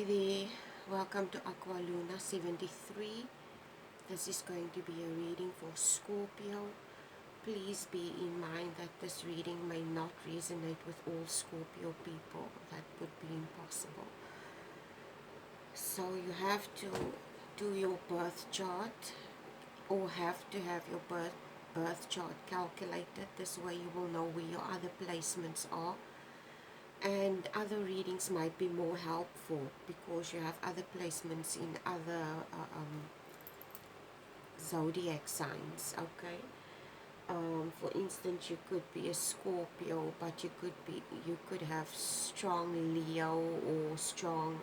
Hi there, welcome to Aqua Luna 73. This is going to be a reading for Scorpio. Please be in mind that this reading may not resonate with all Scorpio people. That would be impossible. So you have to do your birth chart, or have to have your birth chart calculated. This way you will know where your other placements are. And other readings might be more helpful because you have other placements in other zodiac signs. Okay, for instance, you could be a Scorpio, but you could have strong Leo or strong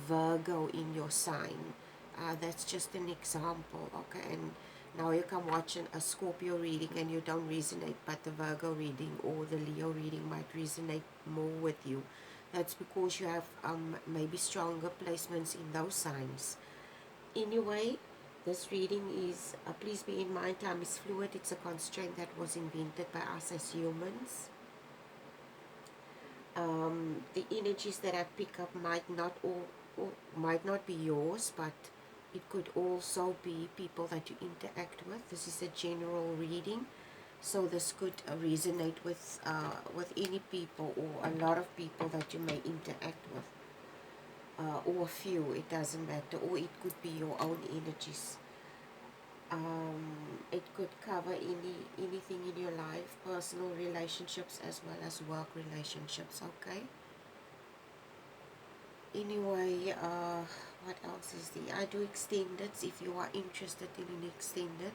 Virgo in your sign. That's just an example. Okay, and now you come watching a Scorpio reading and you don't resonate, but the Virgo reading or the Leo reading might resonate more with you. That's because you have maybe stronger placements in those signs. Anyway, this reading is, please be in mind, time is fluid. It's a constraint that was invented by us as humans. The energies that I pick up might not be yours, but it could also be people that you interact with. This is a general reading, so this could resonate with any people or a lot of people that you may interact with, or a few. It doesn't matter, or it could be your own energies. It could cover anything in your life, personal relationships as well as work relationships. Okay. Anyway, what else is there? I do extended. If you are interested in an extended,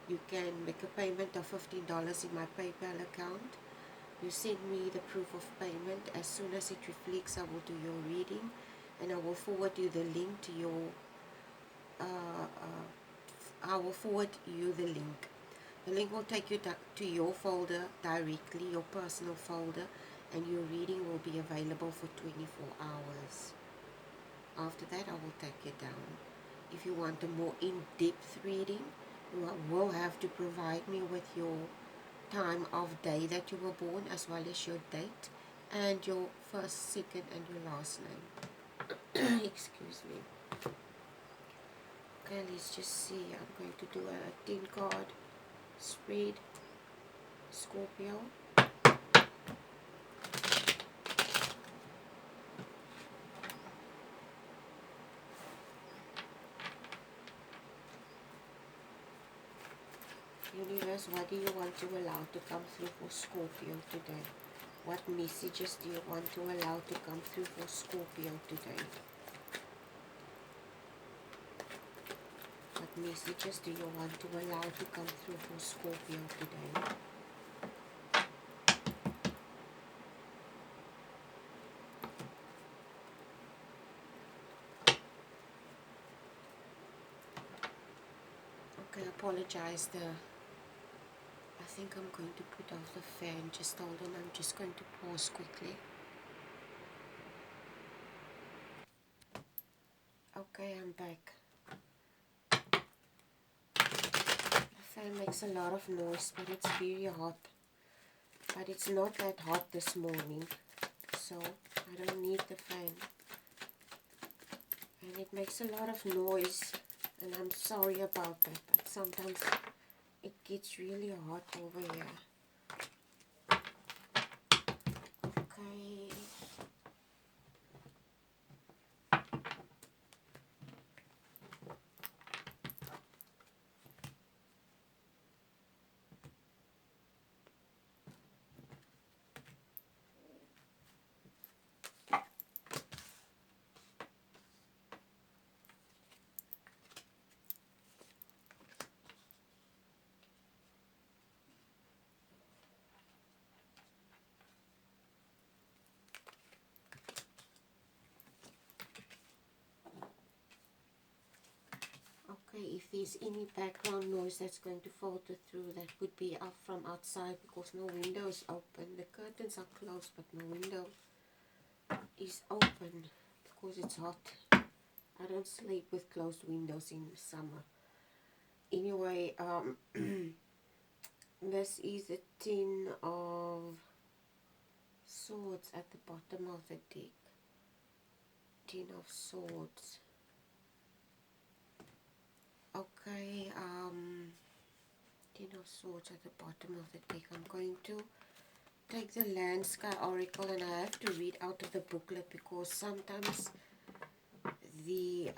you can make a payment of $15 in my PayPal account. You send me the proof of payment. As soon as it reflects, I will do your reading, and I will forward you the link to your I will forward you the link. The link will take you to your folder directly, your personal folder, and your reading will be available for 24 hours. After that, I will take it down. If you want a more in-depth reading, you will have to provide me with your time of day that you were born, as well as your date and your first, second, and your last name. Excuse me. Okay, let's just see. I'm going to do a 10 card spread, Scorpio. Universe, what do you want to allow to come through for Scorpio today? What messages do you want to allow to come through for Scorpio today? What messages do you want to allow to come through for Scorpio today? Okay, apologize. I think I'm going to put off the fan. Just hold on. I'm just going to pause quickly. Okay, I'm back. The fan makes a lot of noise, but it's very hot. But it's not that hot this morning, so I don't need the fan. And it makes a lot of noise, and I'm sorry about that, but sometimes it gets really hot over here. Okay. Okay, if there's any background noise that's going to filter through, that would be up from outside because no window is open. The curtains are closed, but no window is open because it's hot. I don't sleep with closed windows in summer. Anyway, this is a 10 of Swords at the bottom of the deck. Ten of Swords. Okay, Ten of Swords at the bottom of the deck. I'm going to take the Land Sky Oracle, and I have to read out of the booklet because sometimes the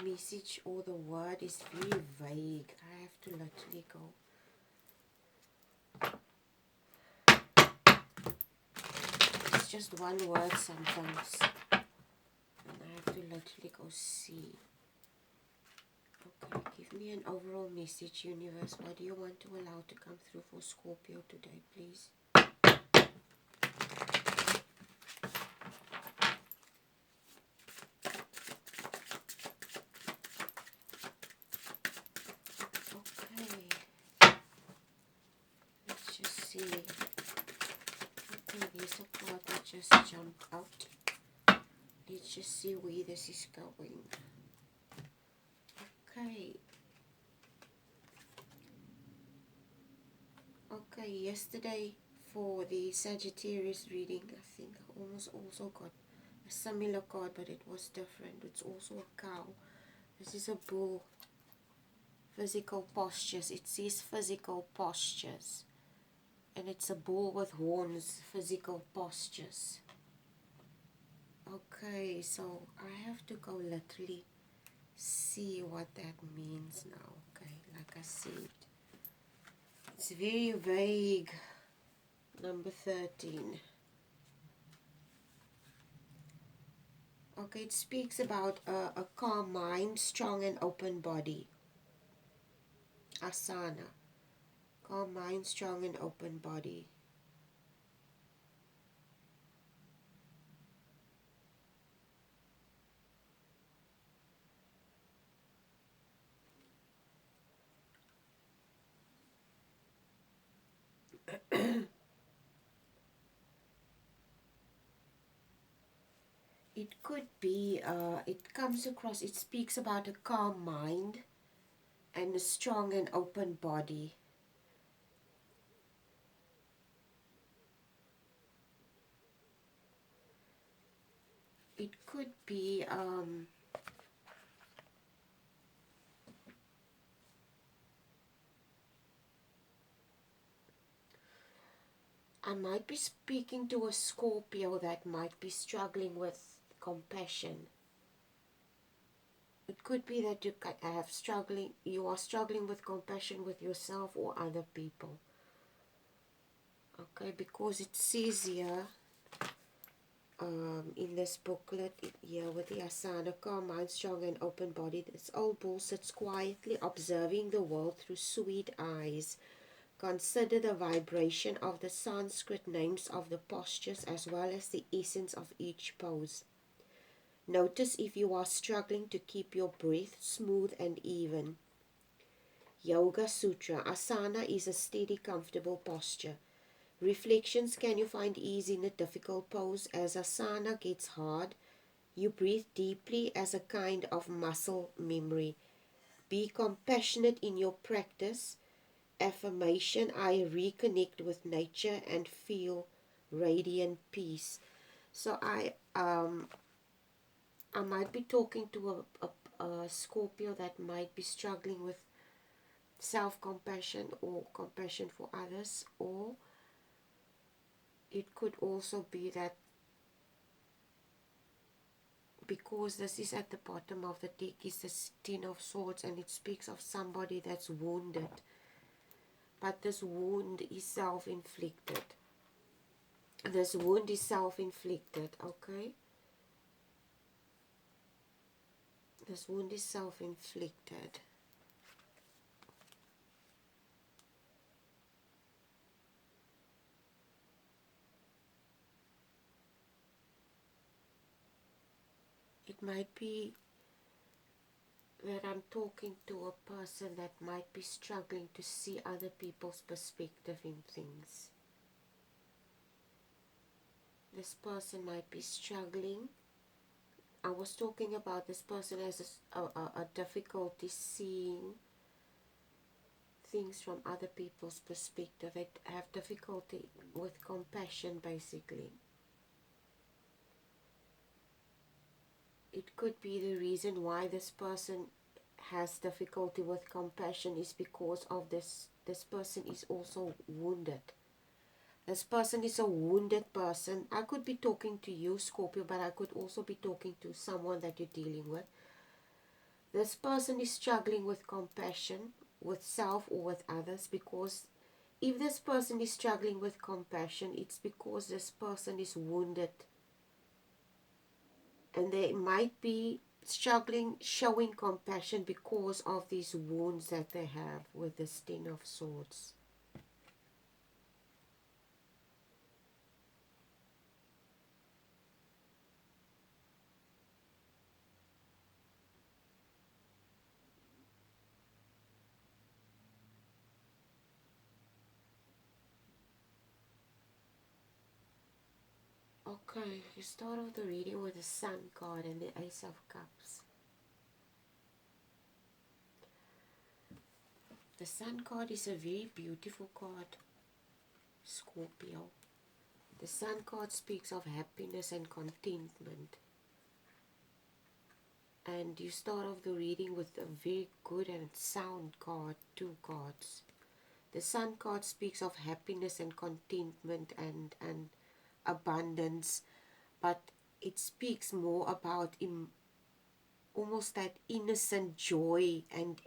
message or the word is very vague. I have to literally go. It's just one word sometimes, and I have to literally go see. Okay, give me an overall message, universe. What do you want to allow to come through for Scorpio today, please? Okay, let's just see. Okay, there's a card that just jumped out. Let's just see where this is going. Okay. Okay, yesterday for the Sagittarius reading, I think I almost also got a similar card, but it was different. It's also a cow. This is a bull. Physical postures. It says physical postures. And it's a bull with horns. Physical postures. Okay, so I have to go literally see what that means now. Okay, like I said, it's very vague. Number 13. Okay, it speaks about a calm mind, strong and open body. Asana. Calm mind, strong and open body. It could be, it comes across, it speaks about a calm mind and a strong and open body. It could be, I might be speaking to a Scorpio that might be struggling with compassion. It could be that you are struggling with compassion with yourself or other people. Okay, because it says here, in this booklet, here with the Asana, calm mind, strong and open body, this old bull sits quietly observing the world through sweet eyes. Consider the vibration of the Sanskrit names of the postures as well as the essence of each pose. Notice if you are struggling to keep your breath smooth and even. Yoga Sutra. Asana is a steady, comfortable posture. Reflections. Can you find ease in a difficult pose? As asana gets hard, you breathe deeply as a kind of muscle memory. Be compassionate in your practice. Affirmation. I reconnect with nature and feel radiant peace. So I might be talking to a Scorpio that might be struggling with self-compassion or compassion for others, or it could also be that because this is at the bottom of the deck is the Ten of Swords, and it speaks of somebody that's wounded, but this wound is self-inflicted. This wound is self-inflicted, okay? This wound is self-inflicted. It might be that I'm talking to a person that might be struggling to see other people's perspective in things. This person might be struggling. I was talking about this person has a difficulty seeing things from other people's perspective. They have difficulty with compassion, basically. it could be the reason why this person has difficulty with compassion is because of this person is also wounded. This person is a wounded person. I could be talking to you, Scorpio, but I could also be talking to someone that you're dealing with. This person is struggling with compassion, with self or with others, because if this person is struggling with compassion, it's because this person is wounded. And they might be struggling, showing compassion because of these wounds that they have with this Ten of Swords. Okay, you start off the reading with the Sun card and the Ace of Cups. The Sun card is a very beautiful card, Scorpio. The Sun card speaks of happiness and contentment. And you start off the reading with a very good and sound card, two cards. The Sun card speaks of happiness and contentment and abundance, but it speaks more about almost that innocent joy and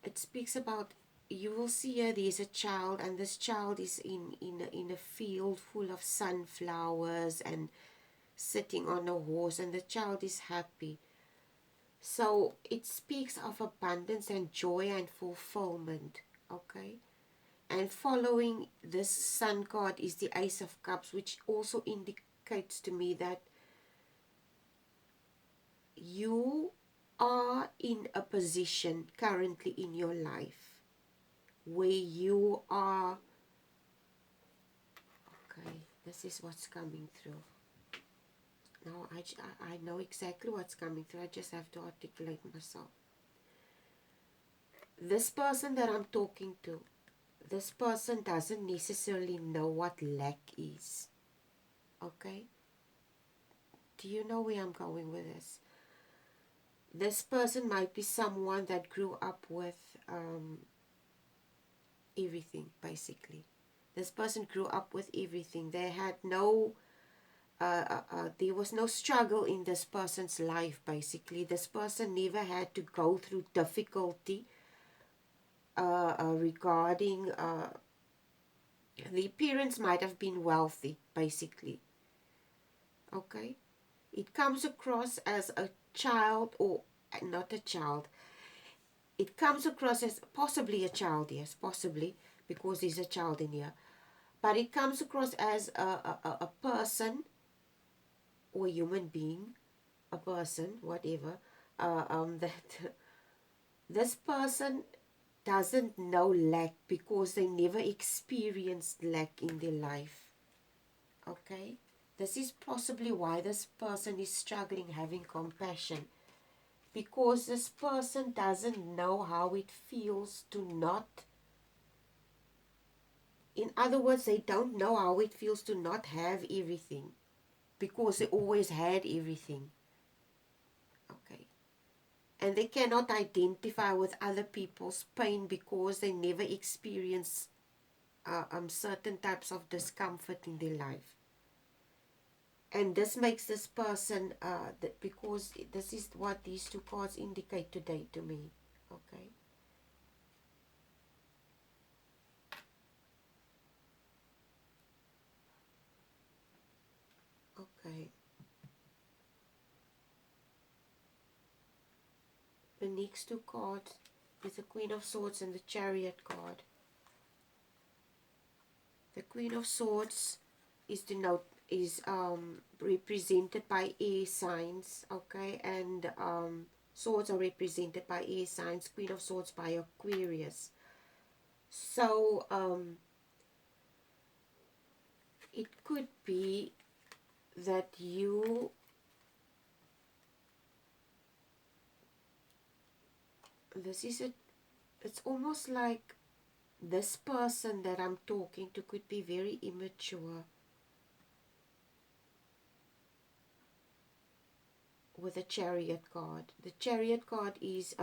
it speaks about, you will see here there's a child, and this child is in a field full of sunflowers and sitting on a horse, and the child is happy. So it speaks of abundance and joy and fulfillment, okay? And following this Sun card is the Ace of Cups, which also indicates to me that you are in a position currently in your life where you are, okay, this is what's coming through. Now I know exactly what's coming through. I just have to articulate myself. This person that I'm talking to, this person doesn't necessarily know what lack is. Okay? Do you know where I'm going with this? This person might be someone that grew up with everything, basically. This person grew up with everything. They had no, there was no struggle in this person's life, basically. This person never had to go through difficulty regarding, the parents might have been wealthy, basically. Okay? It comes across as a child, or not a child. It comes across as possibly a child, yes, possibly, because there's a child in here. But it comes across as a person or a human being, a person, whatever, that this person doesn't know lack because they never experienced lack in their life. Okay? This is possibly why this person is struggling having compassion. Because this person doesn't know how it feels to not, in other words, they don't know how it feels to not have everything. Because they always had everything. Okay. And they cannot identify with other people's pain because they never experience certain types of discomfort in their life. And this makes this person, because this is what these two cards indicate today to me. Okay. Okay. The next two cards is the Queen of Swords and the Chariot card. The Queen of Swords is represented by air signs, okay, and swords are represented by air signs. Queen of Swords by Aquarius. So it could be that it's almost like this person that I'm talking to could be very immature. with a Chariot card. The Chariot card is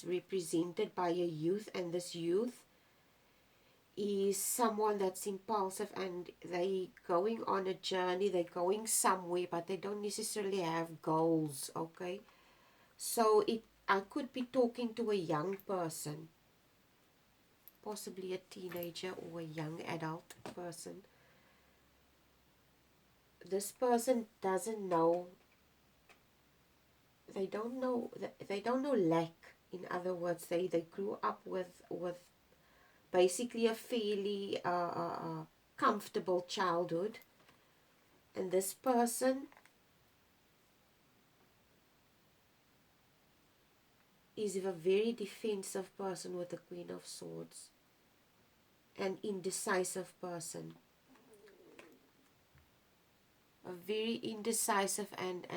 represented by a youth, and this youth is someone that's impulsive, and they going on a journey, they're going somewhere, but they don't necessarily have goals, okay? So I could be talking to a young person, possibly a teenager or a young adult person. This person doesn't know, they don't know lack. In other words, they grew up with basically a fairly comfortable childhood, and this person is a very defensive person with the Queen of Swords, an indecisive person, a very indecisive and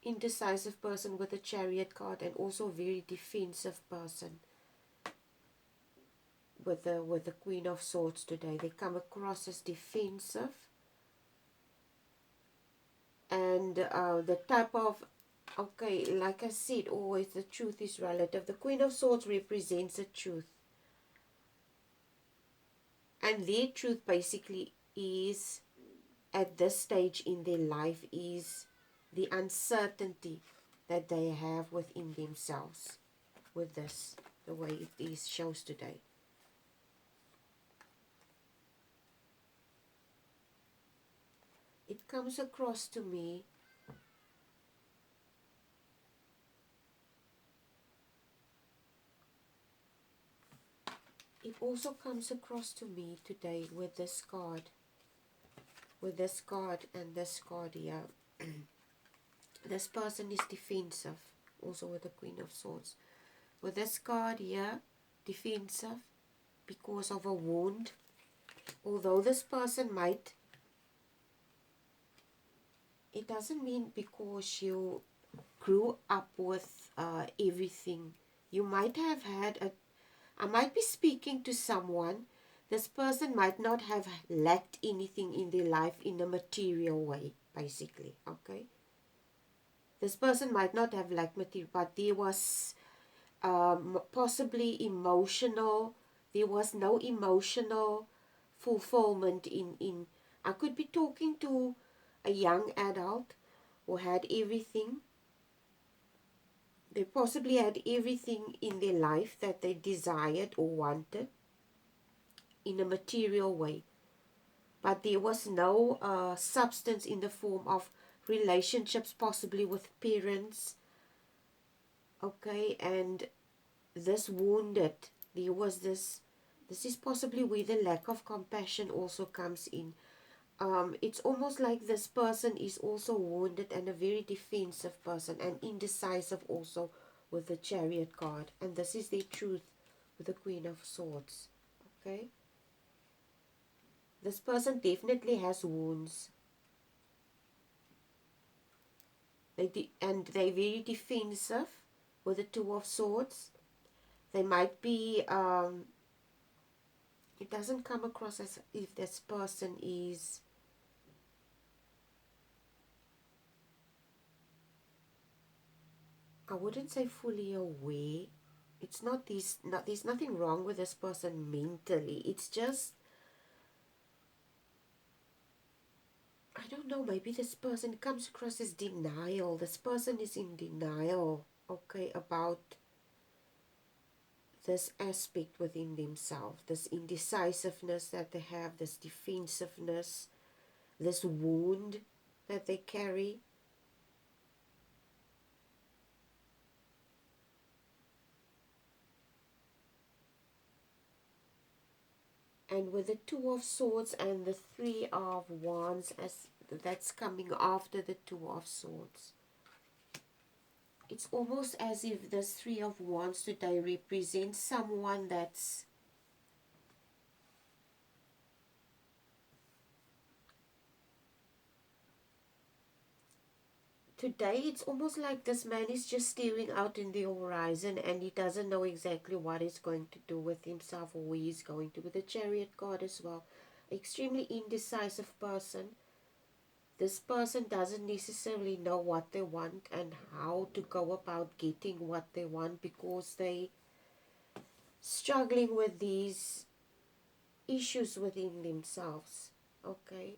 indecisive person with a Chariot card, and also very defensive person with the Queen of Swords today. They come across as defensive, and the type of, okay, like I said, always the truth is relative. The Queen of Swords represents the truth, and their truth basically is, at this stage in their life, is the uncertainty that they have within themselves with this, the way it is shows today. It comes across to me it also comes across to me today with this card, and this card here. This person is defensive, also with the Queen of Swords. With this card here, defensive because of a wound. Although this person might, it doesn't mean because you grew up with everything. You might have had I might be speaking to someone, this person might not have lacked anything in their life in a material way, basically, okay? This person might not have lacked material, but there was possibly emotional, there was no emotional fulfillment in I could be talking to a young adult who had everything. They possibly had everything in their life that they desired or wanted in a material way, but there was no substance in the form of relationships, possibly with parents, okay? And this wounded, there was this is possibly where the lack of compassion also comes in. It's almost like this person is also wounded, and a very defensive person, and indecisive also with the Chariot card, and this is their truth with the Queen of Swords, okay? This person definitely has wounds. And they're very defensive with the Two of Swords. They might be, it doesn't come across as if this person is, I wouldn't say fully aware. It's not this, there's nothing wrong with this person mentally. It's just, I don't know, maybe this person comes across as denial. This person is in denial, okay, about this aspect within themselves, this indecisiveness that they have, this defensiveness, this wound that they carry. And with the Two of Swords and the Three of Wands, as that's coming after the Two of Swords, it's almost as if this Three of Wands today represents someone that's today, it's almost like this man is just staring out in the horizon, and he doesn't know exactly what he's going to do with himself, or where he's going to, with the Chariot card as well. Extremely indecisive person. This person doesn't necessarily know what they want and how to go about getting what they want, because they struggling with these issues within themselves. Okay,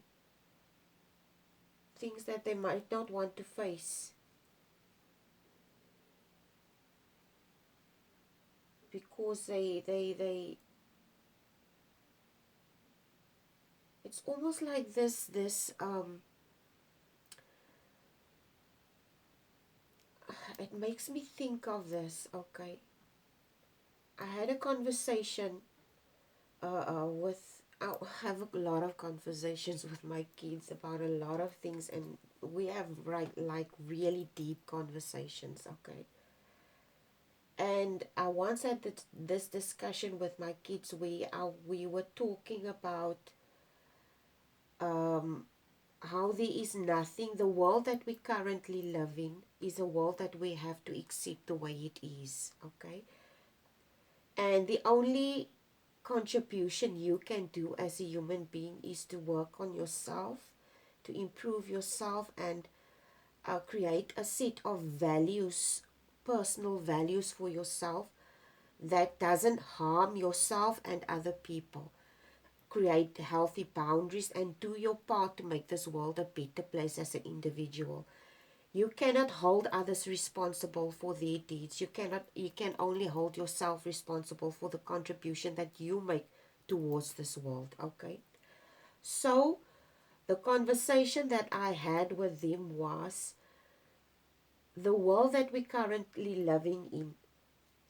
things that they might not want to face, because they it's almost like this it makes me think of this. Okay, I had a conversation with I have a lot of conversations with my kids about a lot of things, and we have like really deep conversations. Okay, and I once had this discussion with my kids where we were talking about um, how there is nothing. The world that we currently live in is a world that we have to accept the way it is. Okay, and the only contribution you can do as a human being is to work on yourself, to improve yourself, and create a set of values, personal values for yourself that doesn't harm yourself and other people. Create healthy boundaries and do your part to make this world a better place as an individual. You cannot hold others responsible for their deeds. You can only hold yourself responsible for the contribution that you make towards this world. Okay? So the conversation that I had with them was, the world that we're currently living in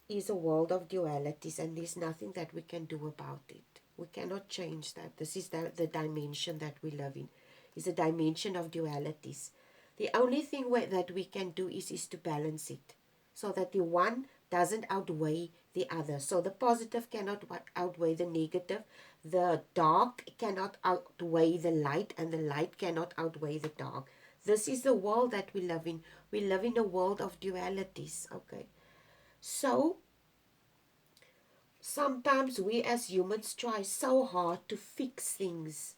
is a world of dualities, and there's nothing that we can do about it. We cannot change that. This is the dimension that we live in. It's a dimension of dualities. The only thing that we can do is to balance it, so that the one doesn't outweigh the other. So the positive cannot outweigh the negative. The dark cannot outweigh the light, and the light cannot outweigh the dark. This is the world that we live in. We live in a world of dualities. Okay. So sometimes we as humans try so hard to fix things,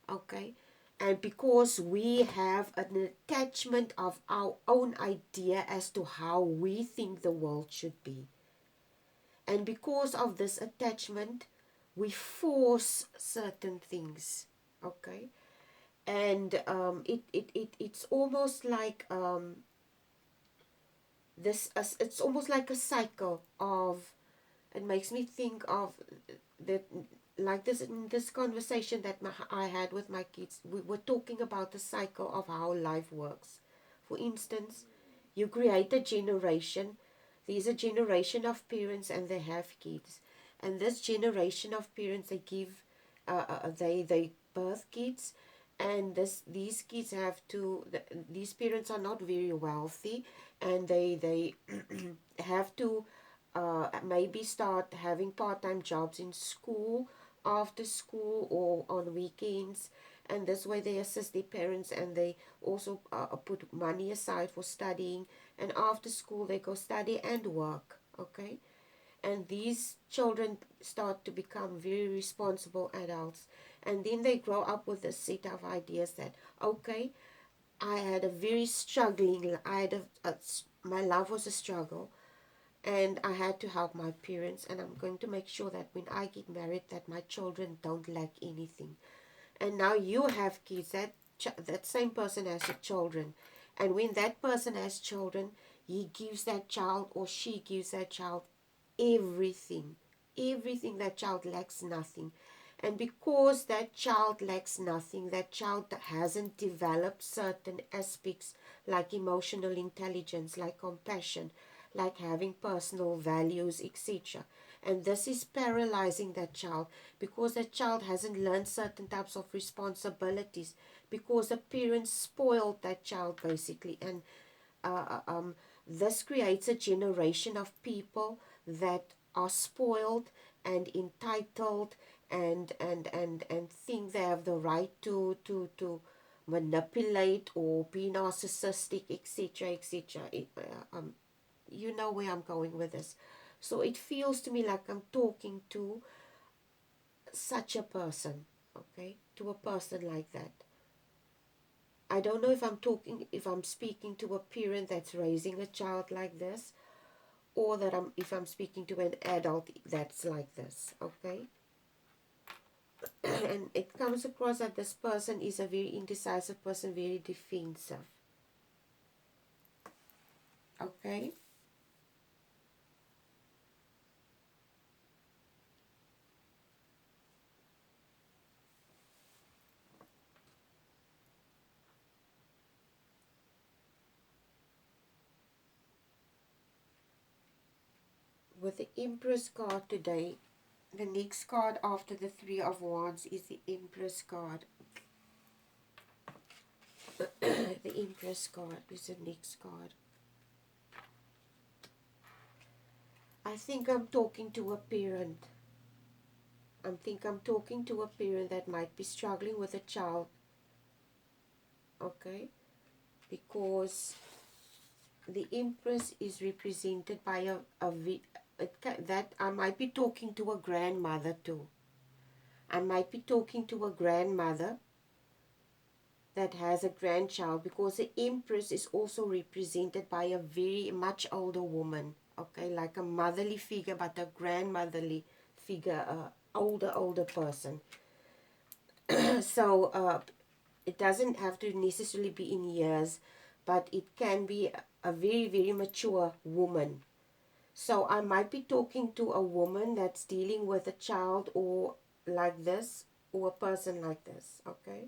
okay? And because we have an attachment of our own idea as to how we think the world should be. And because of this attachment, we force certain things, okay? And it's almost like it's almost like a cycle of, it makes me think of that, like this in this conversation that I had with my kids. We were talking about the cycle of how life works. For instance, you create a generation. There's a generation of parents and they have kids, and this generation of parents, they give they birth kids, and these kids have to, these parents are not very wealthy, and they have to maybe start having part-time jobs in school, after school, or on weekends, and this way they assist their parents, and they also put money aside for studying, and after school they go study and work. Okay, and these children start to become very responsible adults, and then they grow up with a set of ideas that, okay, I had a very struggling, my life was a struggle, and I had to help my parents, and I'm going to make sure that when I get married that my children don't lack anything. And now you have kids, that same person has children, and when that person has children, he gives that child, or she gives that child everything. Everything. That child lacks nothing. And because that child lacks nothing, that child hasn't developed certain aspects like emotional intelligence, like compassion, like having personal values, etc. And this is paralyzing that child, because that child hasn't learned certain types of responsibilities, because the parents spoiled that child basically. And uh, um, this creates a generation of people that are spoiled and entitled, and think they have the right to manipulate or be narcissistic, etc., etc. You know where I'm going with this. So it feels to me like I'm talking to such a person. okay, to a person like that. I don't know if I'm speaking to a parent that's raising a child like this, or that if I'm speaking to an adult that's like this, okay? And it comes across that this person is a very indecisive person, very defensive, okay? With the Empress card today, the next card after the Three of Wands is the Empress card. The Empress card is the next card. I think I'm talking to a parent. I'm talking to a parent that might be struggling with a child, okay? Because the Empress is represented by that I might be talking to a grandmother too. I might be talking to a grandmother that has a grandchild, because the Empress is also represented by a very much older woman, okay, like a motherly figure, but a grandmotherly figure, older person. So it doesn't have to necessarily be in years, but it can be a very mature woman. So I might be talking to a woman that's dealing with a child or like this, or a person like this, okay?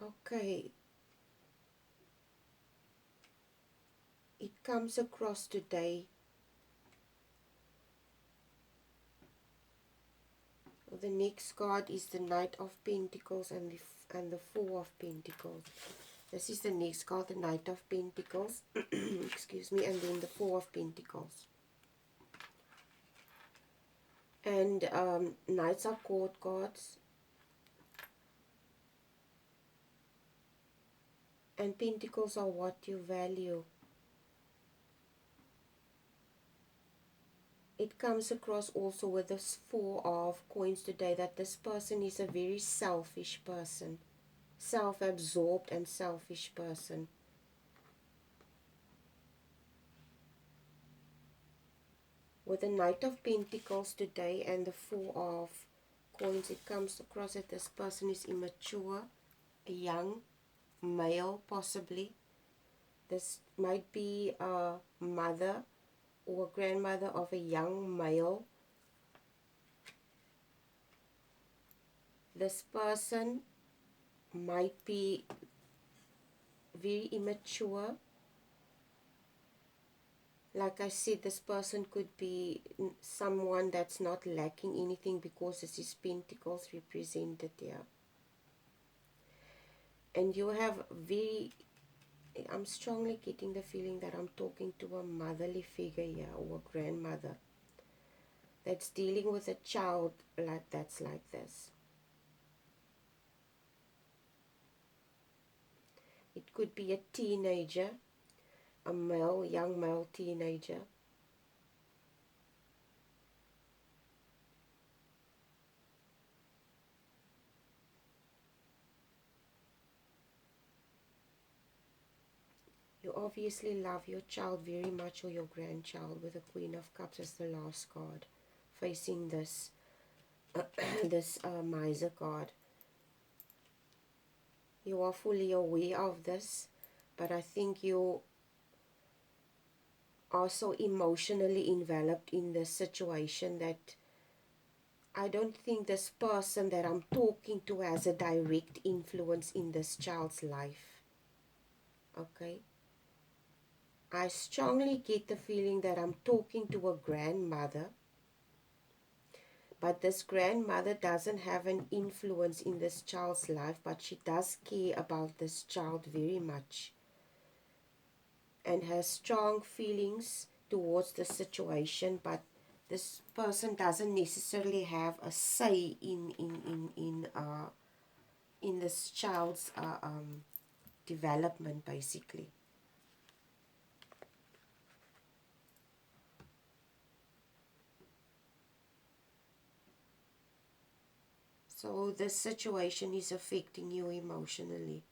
Okay, it comes across today. The next card is the Knight of Pentacles and the Four of Pentacles. This is the next card, the Knight of Pentacles. Excuse me, and then the Four of Pentacles. And Knights are court cards. And Pentacles are what you value. It comes across also with this Four of Coins today that this person is a very selfish person. Self-absorbed and selfish person. With the Knight of Pentacles today and the Four of Coins, it comes across that this person is immature, a young male possibly. This might be a mother or grandmother of a young male. This person might be very immature. Like I said, this person could be someone that's not lacking anything, because this is Pentacles represented here. And you have I'm strongly getting the feeling that I'm talking to a motherly figure here, or a grandmother that's dealing with a child that's like this. It could be a teenager, a young male teenager. You obviously love your child very much, or your grandchild, with the Queen of Cups as the last card, facing this this Miser card. You are fully aware of this, but I think you are so emotionally enveloped in this situation that I don't think this person that I'm talking to has a direct influence in this child's life. Okay? I strongly get the feeling that I'm talking to a grandmother, but this grandmother doesn't have an influence in this child's life, but she does care about this child very much and has strong feelings towards the situation, but this person doesn't necessarily have a say in in this child's development, basically. So this situation is affecting you emotionally.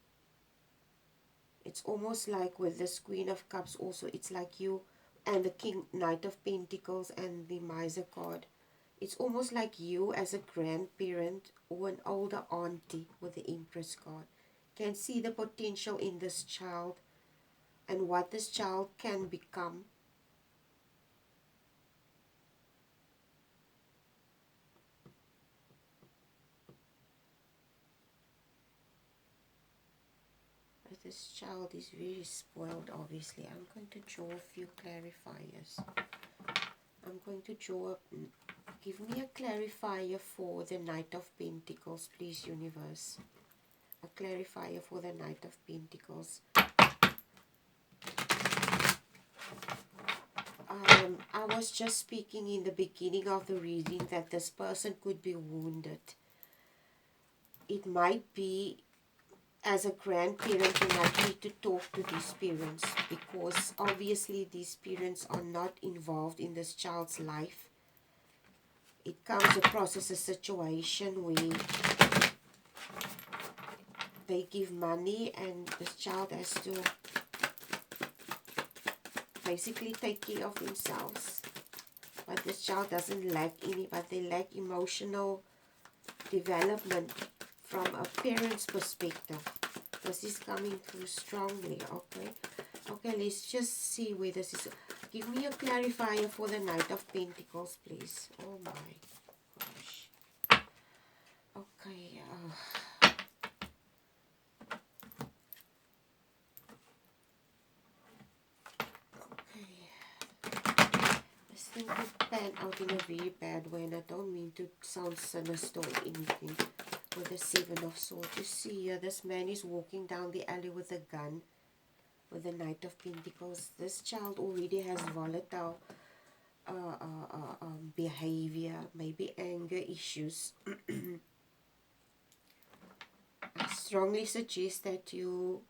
It's almost like with this Queen of Cups also, it's like you and the Knight of Pentacles and the Miser card. It's almost like you as a grandparent or an older auntie with the Empress card can see the potential in this child and what this child can become. But this child is very spoiled, obviously. I'm going to draw a few clarifiers. I'm going to draw, give me a clarifier for the Knight of Pentacles, please, universe. A clarifier for the Knight of Pentacles. I was just speaking in the beginning of the reading that this person could be wounded. It might be, as a grandparent, you might need to talk to these parents, because obviously these parents are not involved in this child's life. It comes across as a situation where they give money and this child has to basically take care of themselves. But this child doesn't lack any, but they lack emotional development from a parent's perspective. This is coming through strongly, okay? Okay, let's just see where this is. Give me a clarifier for the Knight of Pentacles, please. Oh my gosh. Okay, this thing could pan out in a very bad way, and I don't mean to sound sinister or anything. With the Seven of Swords, you see here, this man is walking down the alley with a gun, with the Knight of Pentacles. This child already has volatile behavior, maybe anger issues. I strongly suggest that you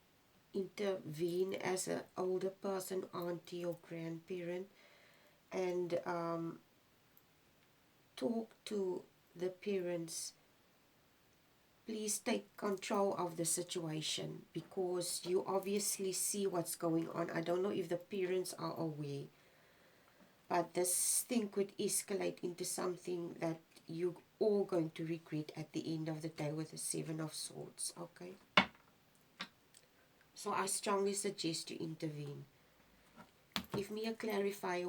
intervene as an older person, auntie or grandparent, and talk to the parents. Please take control of the situation, because you obviously see what's going on. I don't know if the parents are aware, but this thing could escalate into something that you're all going to regret at the end of the day with the Seven of Swords, okay? So I strongly suggest you intervene. Give me a clarifier